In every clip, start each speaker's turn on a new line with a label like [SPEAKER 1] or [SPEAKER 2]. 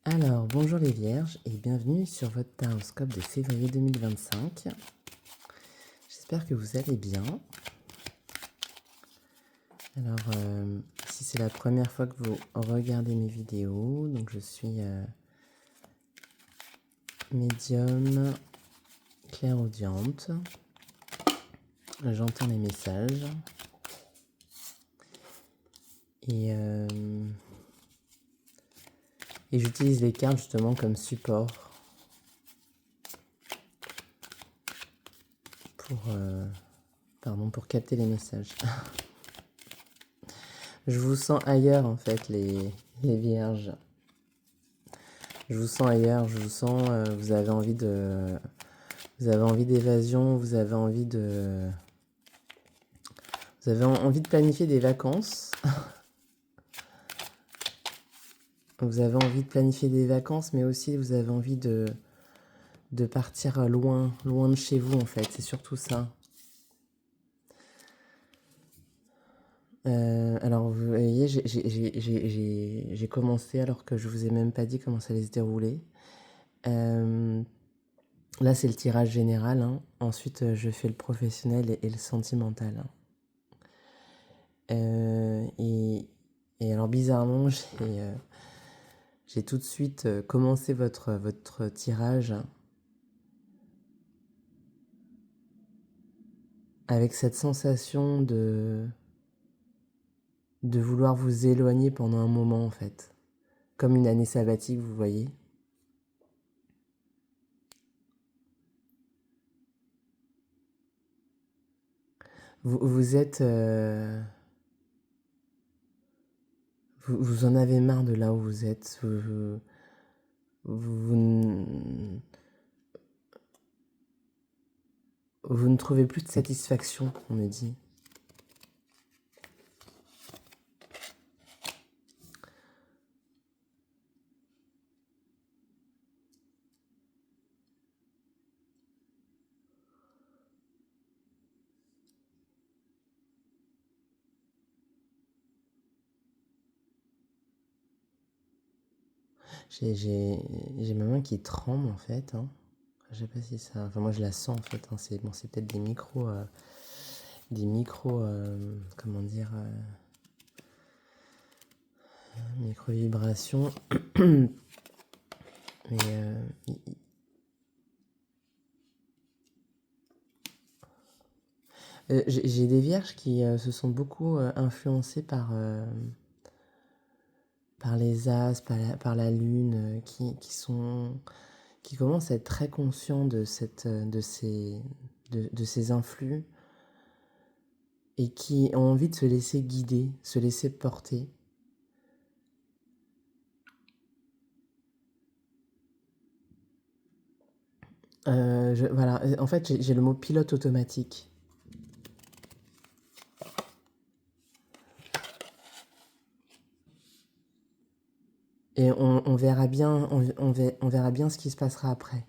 [SPEAKER 1] Alors, bonjour les vierges et bienvenue sur votre taroscope de février 2025. J'espère que vous allez bien. Alors, si c'est la première fois que vous regardez mes vidéos, donc je suis médium clairaudiente. J'entends les messages. Et j'utilise les cartes justement comme support pour capter les messages. Je vous sens ailleurs en fait, les vierges. Je vous sens ailleurs, je vous sens, vous avez envie d'évasion, vous avez envie de planifier des vacances. Vous avez envie de planifier des vacances, mais aussi vous avez envie de partir loin de chez vous en fait, c'est surtout ça. Alors vous voyez, j'ai commencé alors que je vous ai même pas dit comment ça allait se dérouler. Là c'est le tirage général, hein. Ensuite je fais le professionnel et le sentimental. Et alors bizarrement j'ai tout de suite commencé votre tirage avec cette sensation de vouloir vous éloigner pendant un moment en fait. Comme une année sabbatique, vous voyez. Vous êtes... vous en avez marre de là où vous êtes. Vous ne trouvez plus de satisfaction, on me dit. J'ai ma main qui tremble en fait. Hein. Je sais pas si ça... Enfin moi je la sens en fait. Hein. C'est bon, c'est peut-être des micros... comment dire... micro-vibrations. Mais... j'ai des vierges qui se sont beaucoup influencées par les as, par la lune, qui commencent à être très conscients de ces influx et qui ont envie de se laisser guider, se laisser porter. Voilà, en fait j'ai le mot pilote automatique. Et on verra bien, on verra bien ce qui se passera après.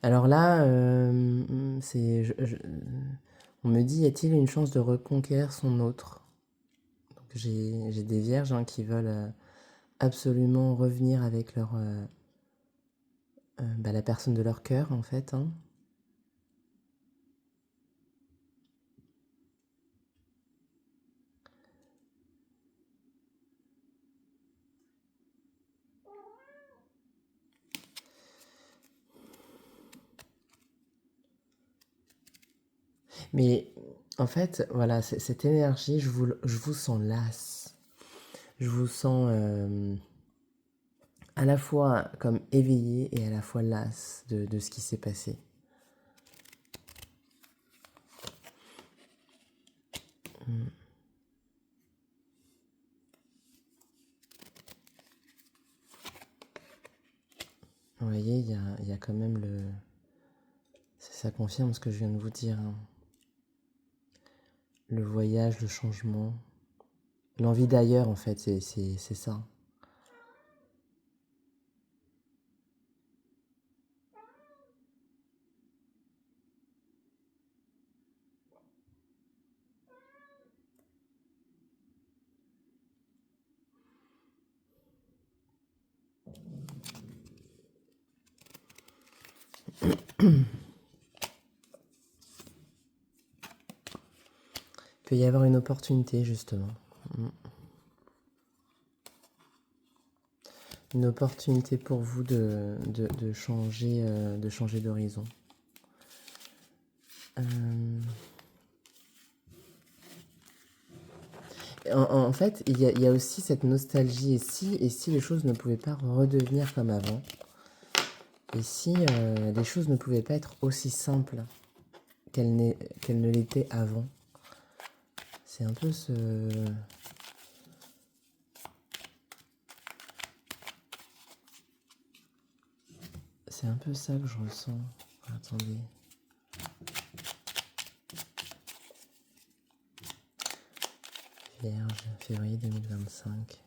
[SPEAKER 1] Alors là, on me dit, y a-t-il une chance de reconquérir son autre? Donc j'ai des vierges hein, qui veulent absolument revenir avec la personne de leur cœur en fait. Hein. Mais en fait, voilà, cette énergie, je vous sens lasse. Je vous sens à la fois comme éveillé et à la fois lasse de ce qui s'est passé. Vous voyez, il y a quand même le... Ça confirme ce que je viens de vous dire, hein. Le voyage, le changement, l'envie d'ailleurs, en fait, c'est ça. Il peut y avoir une opportunité, justement. Une opportunité pour vous de changer d'horizon. En fait, il y a aussi cette nostalgie. Et si les choses ne pouvaient pas redevenir comme avant? Et si les choses ne pouvaient pas être aussi simples qu'elles ne l'étaient avant? C'est un peu ce... C'est un peu ça que je ressens. Attendez. Vierge, février 2025.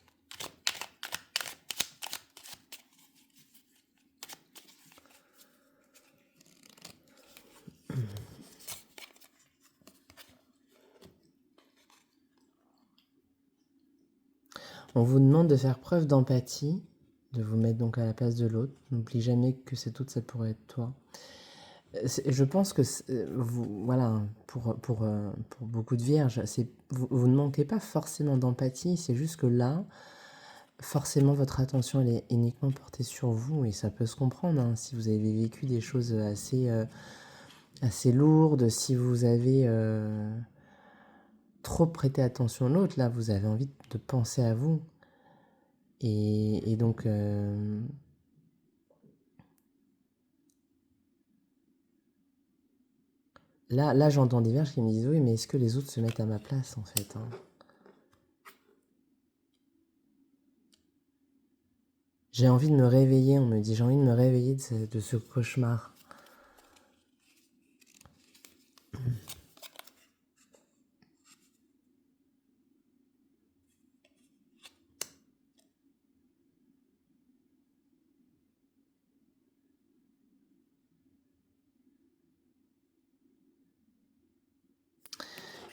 [SPEAKER 1] On vous demande de faire preuve d'empathie, de vous mettre donc à la place de l'autre. N'oublie jamais que cet autre, ça pourrait être toi. Je pense que vous, voilà, pour beaucoup de vierges, vous ne manquez pas forcément d'empathie, c'est juste que là, forcément, votre attention elle est uniquement portée sur vous et ça peut se comprendre, hein, si vous avez vécu des choses assez lourdes, si vous avez trop prêté attention à l'autre, là, vous avez envie de penser à vous. Et donc... Là j'entends des vierges qui me disent oui, mais est-ce que les autres se mettent à ma place en fait, hein? J'ai envie de me réveiller, on me dit, j'ai envie de me réveiller de ce cauchemar.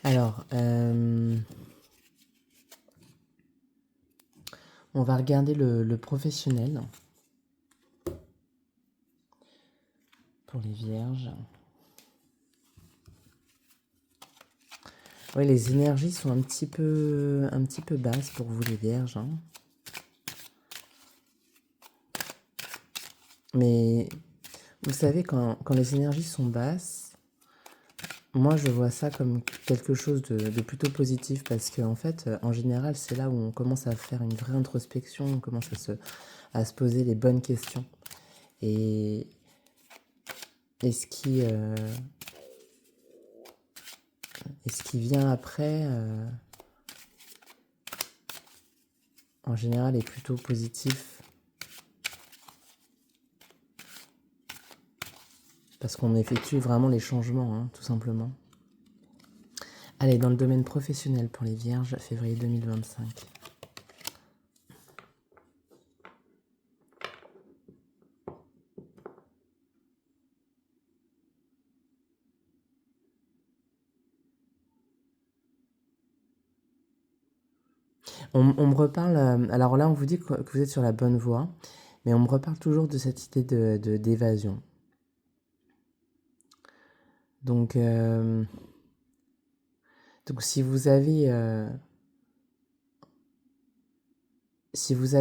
[SPEAKER 1] Alors, on va regarder le professionnel pour les vierges. Oui, les énergies sont un petit peu basses pour vous les vierges, hein. Mais vous savez, quand les énergies sont basses, moi je vois ça comme quelque chose de plutôt positif parce qu'en fait, en général, c'est là où on commence à faire une vraie introspection, on commence à se poser les bonnes questions. Et ce qui vient après, en général, est plutôt positif. Parce qu'on effectue vraiment les changements, hein, tout simplement. Allez, dans le domaine professionnel pour les vierges, février 2025. On me reparle, alors là on vous dit que vous êtes sur la bonne voie, mais on me reparle toujours de cette idée d'évasion. Donc si vous avez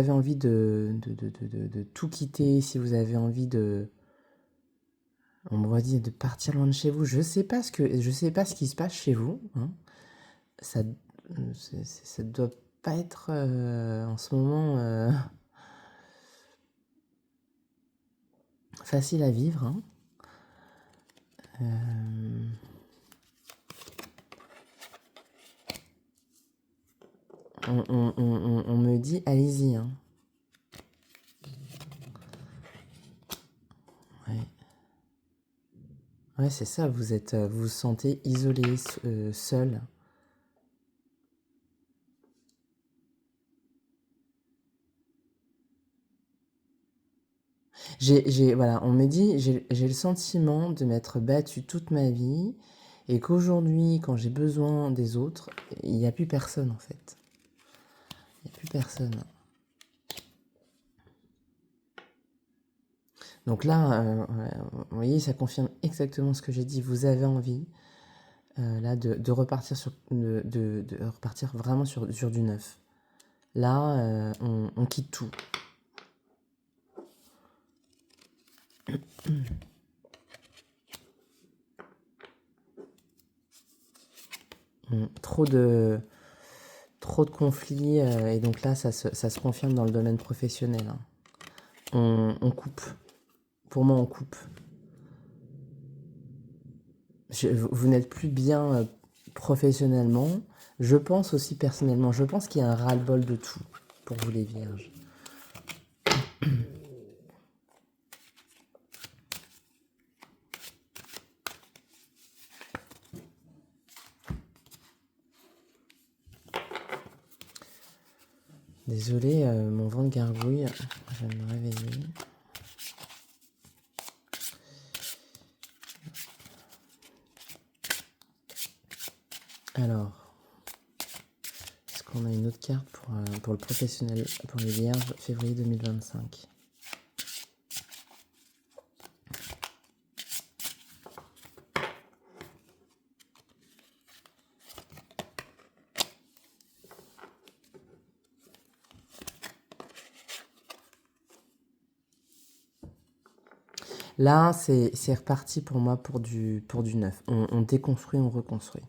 [SPEAKER 1] envie de tout quitter, si vous avez envie on me redit de partir loin de chez vous, je sais pas ce qui se passe chez vous, hein. Ça doit pas être en ce moment facile à vivre, hein. On me dit allez-y, hein. Ouais. Ouais, c'est ça, vous vous sentez isolé, seul. Voilà, on me dit, j'ai le sentiment de m'être battue toute ma vie et qu'aujourd'hui, quand j'ai besoin des autres, il n'y a plus personne en fait. Il n'y a plus personne. Donc là, ouais, vous voyez, ça confirme exactement ce que j'ai dit. Vous avez envie là de repartir de repartir vraiment sur du neuf. Là, on quitte tout. Trop de conflits et donc là, ça se confirme dans le domaine professionnel, hein. On coupe. Pour moi, on coupe. Vous n'êtes plus bien professionnellement. Je pense aussi personnellement. Je pense qu'il y a un ras-le-bol de tout pour vous les vierges. Désolée, mon ventre gargouille. Je vais me réveiller. Alors, est-ce qu'on a une autre carte pour le professionnel, pour les vierges, février 2025? Là, c'est reparti pour moi pour du neuf. On déconstruit, on reconstruit.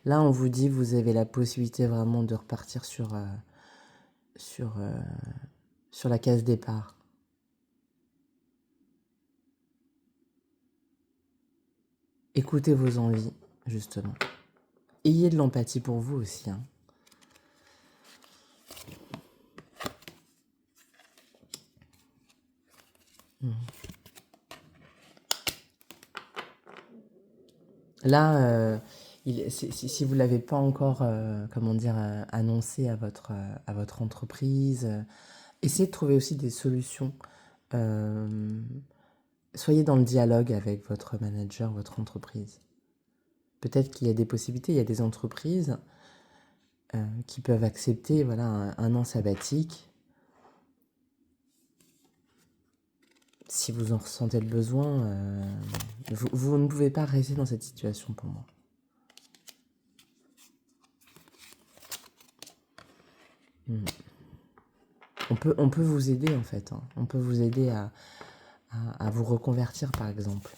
[SPEAKER 1] Là, on vous dit, vous avez la possibilité vraiment de repartir sur la case départ. Écoutez vos envies, justement. Ayez de l'empathie pour vous aussi, hein. Là, si vous ne l'avez pas encore, comment dire, annoncé à votre entreprise, essayez de trouver aussi des solutions. Soyez dans le dialogue avec votre manager, votre entreprise. Peut-être qu'il y a des possibilités, il y a des entreprises qui peuvent accepter voilà, un an sabbatique. Si vous en ressentez le besoin, vous ne pouvez pas rester dans cette situation pour moi. On peut vous aider en fait, hein. On peut vous aider à vous reconvertir par exemple.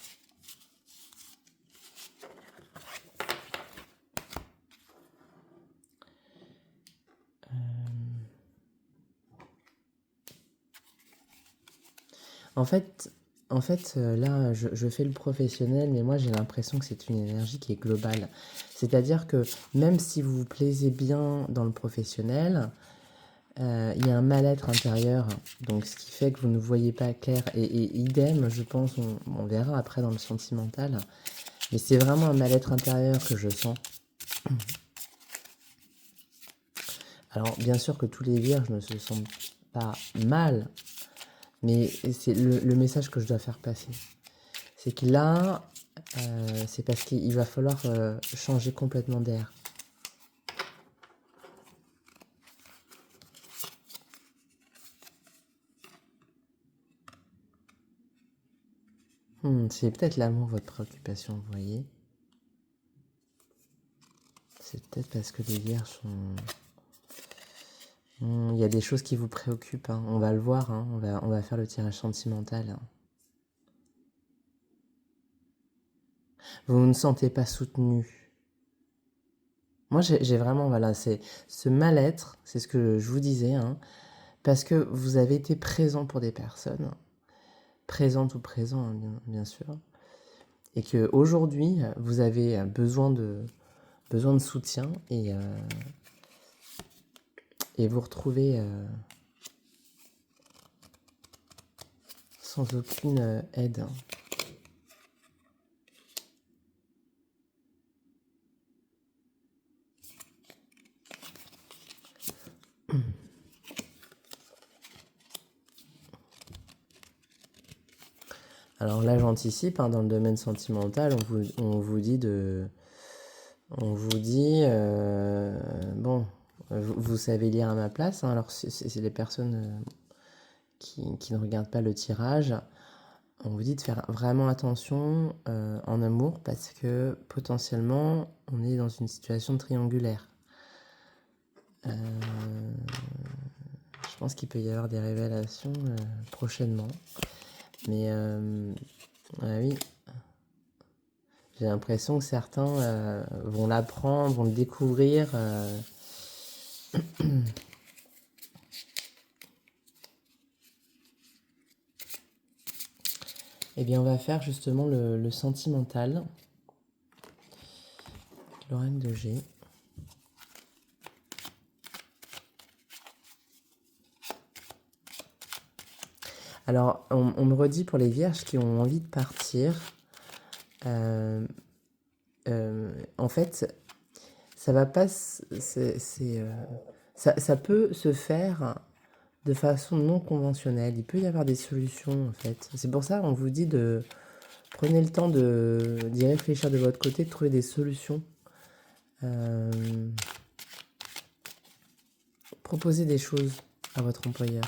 [SPEAKER 1] En fait, là, je fais le professionnel, mais moi j'ai l'impression que c'est une énergie qui est globale. C'est-à-dire que même si vous vous plaisez bien dans le professionnel, il y a un mal-être intérieur, donc ce qui fait que vous ne voyez pas clair. Et idem, je pense, on verra après dans le sentimental, mais c'est vraiment un mal-être intérieur que je sens. Alors, bien sûr que tous les vierges ne se sentent pas mal, mais c'est le message que je dois faire passer. C'est que là, c'est parce qu'il va falloir changer complètement d'air. C'est peut-être l'amour, votre préoccupation, vous voyez. C'est peut-être parce que les vierges sont... Il y a des choses qui vous préoccupent, hein. On va le voir, hein. On va faire le tirage sentimental, hein. Vous ne sentez pas soutenu. Moi, j'ai vraiment, voilà, c'est ce mal-être, c'est ce que je vous disais, hein, parce que vous avez été présent pour des personnes, présentes ou présents, hein, bien sûr, et qu'aujourd'hui, vous avez besoin de soutien et vous retrouvez sans aucune aide. Alors là, j'anticipe, hein, dans le domaine sentimental, on vous dit de... On vous dit... bon, vous savez lire à ma place, hein, alors c'est les personnes qui ne regardent pas le tirage. On vous dit de faire vraiment attention en amour parce que potentiellement, on est dans une situation triangulaire. Je pense qu'il peut y avoir des révélations prochainement. Mais oui, j'ai l'impression que certains vont l'apprendre, vont le découvrir. Eh bien, on va faire justement le sentimental. L'oracle de G. Alors, on me redit pour les vierges qui ont envie de partir. En fait, ça va pas... ça peut se faire de façon non conventionnelle. Il peut y avoir des solutions, en fait. C'est pour ça qu'on vous dit de... Prenez le temps d'y réfléchir de votre côté, de trouver des solutions. Proposez des choses à votre employeur.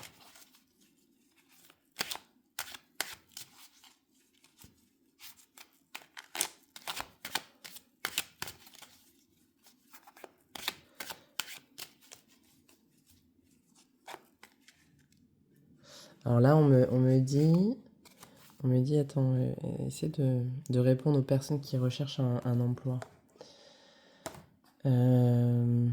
[SPEAKER 1] Alors là, on me dit, attends, essaie de répondre aux personnes qui recherchent un emploi. Bon,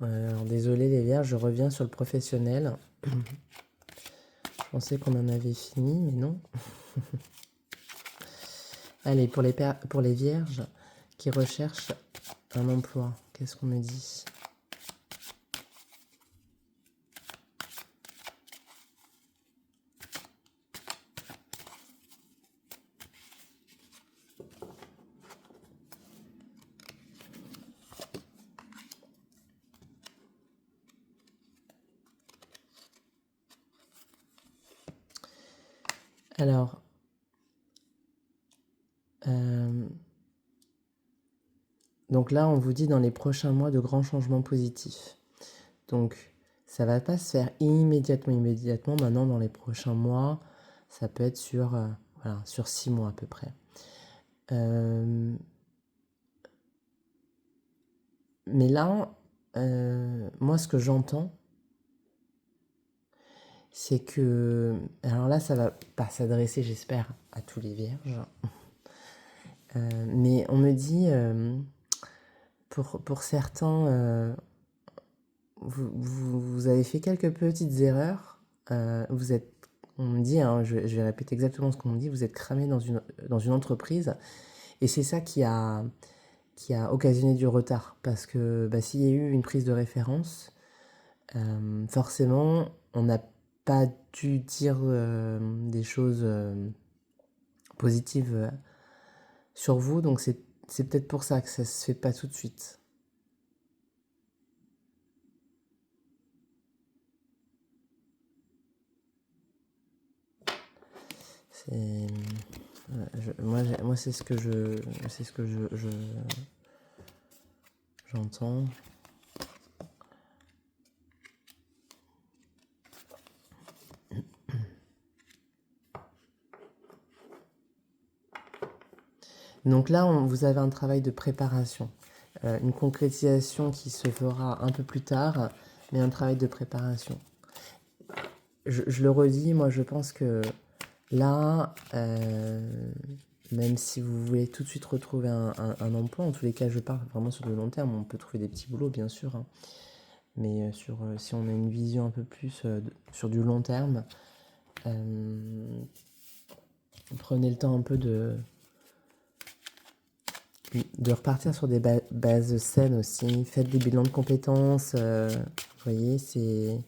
[SPEAKER 1] alors désolé les vierges, je reviens sur le professionnel. Je pensais qu'on en avait fini, mais non. Allez, pour les vierges qui recherchent un emploi, qu'est-ce qu'on me dit ? Alors, donc là, on vous dit dans les prochains mois de grands changements positifs. Donc, ça va pas se faire immédiatement. Maintenant, dans les prochains mois, ça peut être sur 6 mois à peu près. Mais là, moi, ce que j'entends, c'est que... Alors là, ça va pas s'adresser, j'espère, à tous les vierges. Mais on me dit, pour certains, vous avez fait quelques petites erreurs. On me dit, hein, je vais répéter exactement ce qu'on me dit, vous êtes cramé dans une entreprise. Et c'est ça qui a occasionné du retard. Parce que s'il y a eu une prise de référence, forcément, on n'a pas dû dire des choses positives sur vous. Donc c'est peut-être pour ça que ça se fait pas tout de suite. Moi c'est ce que j'entends. Donc là, vous avez un travail de préparation, une concrétisation qui se fera un peu plus tard, mais un travail de préparation. Je le redis, moi je pense que là, même si vous voulez tout de suite retrouver un emploi, en tous les cas je parle vraiment sur le long terme, on peut trouver des petits boulots bien sûr, hein. Mais si on a une vision un peu plus sur du long terme, prenez le temps un peu de repartir sur des bases saines aussi. Faites des bilans de compétences. Vous voyez, c'est...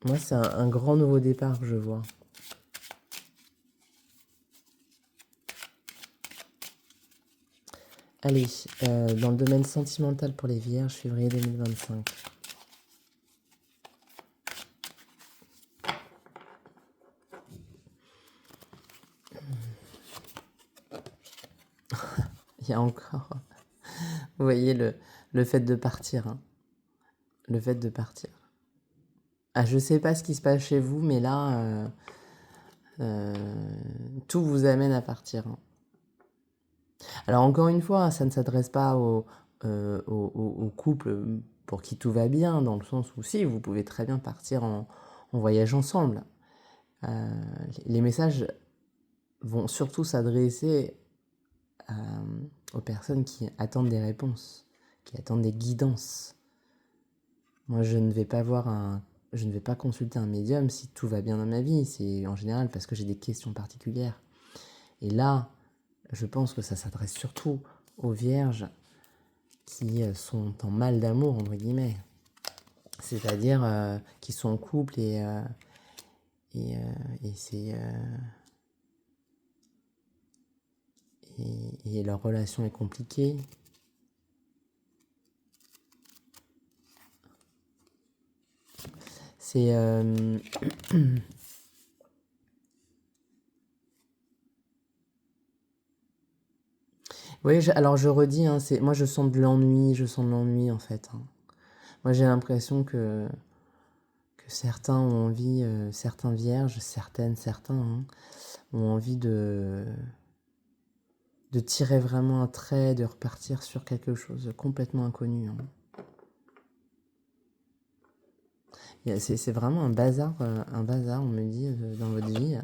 [SPEAKER 1] Moi, c'est un grand nouveau départ que je vois. Allez, dans le domaine sentimental pour les vierges, février 2025. il y a encore, vous voyez, le fait de partir, hein. Le fait de partir. Ah, je sais pas ce qui se passe chez vous, mais là, tout vous amène à partir, hein. Alors encore une fois, ça ne s'adresse pas aux couples pour qui tout va bien, dans le sens où si, vous pouvez très bien partir en voyage ensemble. Les messages vont surtout s'adresser aux personnes qui attendent des réponses, qui attendent des guidances. Moi, je ne vais pas consulter un médium si tout va bien dans ma vie. C'est en général parce que j'ai des questions particulières. Et là, je pense que ça s'adresse surtout aux vierges qui sont en mal d'amour, entre guillemets. C'est-à-dire qui sont en couple et leur relation est compliquée. C'est oui, alors je redis, hein, moi je sens de l'ennui en fait, hein. Moi j'ai l'impression que certains ont envie, certains vierges, certains, hein, ont envie de tirer vraiment un trait, de repartir sur quelque chose de complètement inconnu, hein. C'est vraiment un bazar, on me dit, dans votre vie.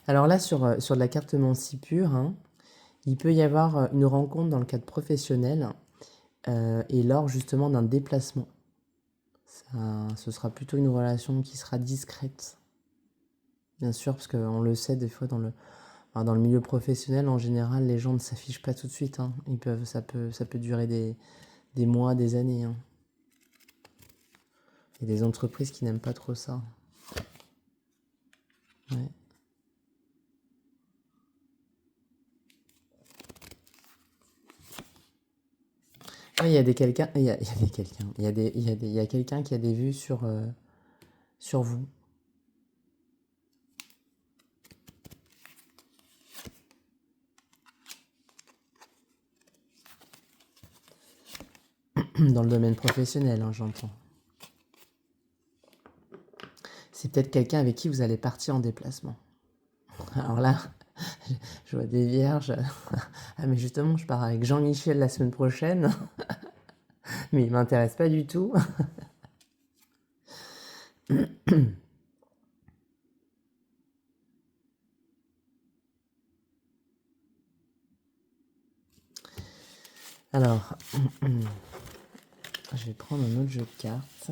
[SPEAKER 1] Alors là, sur de la carte mentale pure, hein, il peut y avoir une rencontre dans le cadre professionnel et lors justement d'un déplacement. Ce sera plutôt une relation qui sera discrète. Bien sûr, parce qu'on le sait des fois dans le milieu professionnel, en général, les gens ne s'affichent pas tout de suite, hein. Ça peut durer des mois, des années, hein. Il y a des entreprises qui n'aiment pas trop ça. Ouais. Ouais, il y a quelqu'un qui a des vues sur vous. Dans le domaine professionnel, hein, j'entends. C'est peut-être quelqu'un avec qui vous allez partir en déplacement. Alors là, je vois des vierges. Ah mais justement, je pars avec Jean-Michel la semaine prochaine. Mais il m'intéresse pas du tout. Alors, je vais prendre un autre jeu de cartes.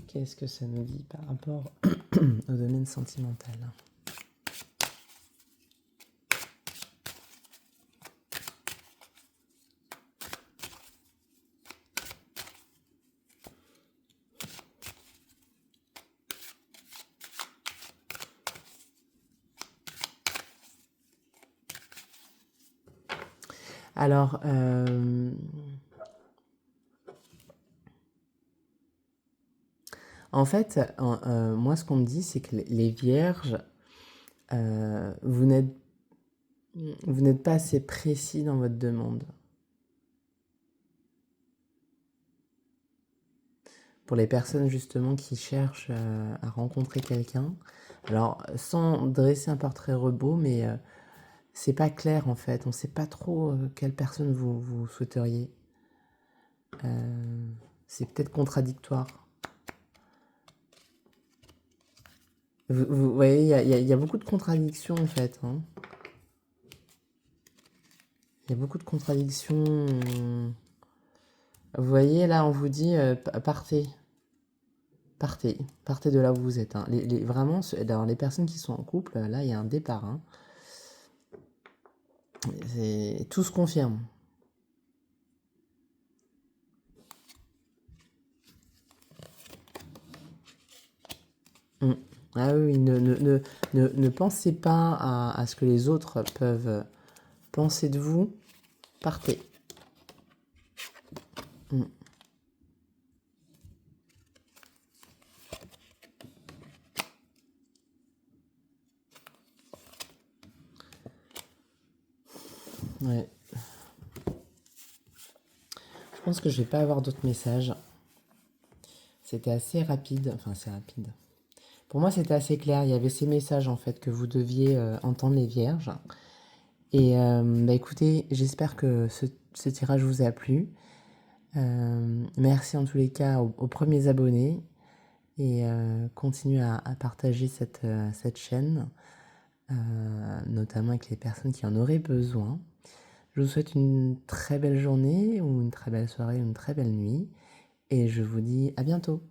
[SPEAKER 1] Qu'est-ce que ça nous dit par rapport au domaine sentimental? Alors, en fait, moi, ce qu'on me dit, c'est que les vierges, vous n'êtes pas assez précis dans votre demande. Pour les personnes, justement, qui cherchent à rencontrer quelqu'un, alors, sans dresser un portrait robot, mais c'est pas clair, en fait. On sait pas trop quelle personne vous souhaiteriez. C'est peut-être contradictoire. Vous voyez, il y a beaucoup de contradictions, en fait, hein. Il y a beaucoup de contradictions. Vous voyez, là, on vous dit partez. Partez de là où vous êtes, hein. Vraiment, dans les personnes qui sont en couple, là, il y a un départ, hein. Tout se confirme. Mm. Ah oui, oui, ne pensez pas à ce que les autres peuvent penser de vous. Partez. Mm. Ouais. Je pense que je vais pas avoir d'autres messages. C'était assez rapide. Enfin, assez rapide. Pour moi, c'était assez clair. Il y avait ces messages en fait que vous deviez entendre les vierges. Et bah, écoutez, j'espère que ce tirage vous a plu. Merci en tous les cas aux premiers abonnés et continuez à partager cette chaîne, notamment avec les personnes qui en auraient besoin. Je vous souhaite une très belle journée ou une très belle soirée ou une très belle nuit et je vous dis à bientôt.